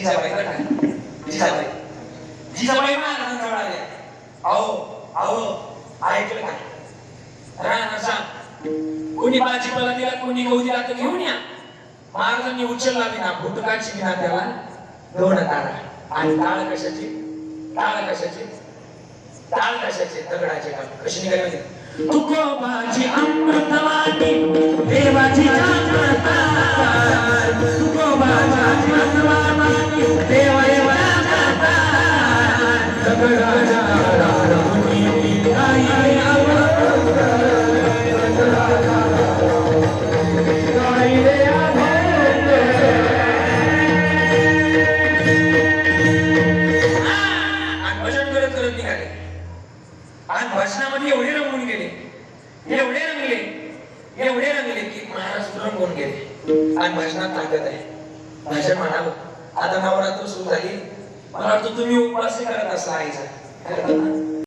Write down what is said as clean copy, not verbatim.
जिजाबाई बरं का, जिजाबाई जिजाबाई महाराजांजवळ आल्या. अहो ऐकलं काय? राणा सांग, कोणी भाजीपाला दिला, कोणी गहू दिला तर घेऊन या. महाराजांनी उचलला विना, फुटकाची विना त्याला दोन ताळा. आणि टाळ कशाची? टाळ कशाची? टाळ कशाची? दगडाचे टाळ. कशी निघाली माहिती? तुकोबाची अमृतवाणी देवाची जागृता, तुकोबाची अमृतवाणी देवाची जागृता, दगडाच्या राणी आई अमृत आणि भजनामध्ये एवढे रंगून गेले, एवढे रंगले की महाराज रंगून गेले. आणि भजनात ताकद आहे. भजन म्हणावं. आता नवरात्र सुरू झाली, मला वाटतं तुम्ही उपवास करत असला आईचा.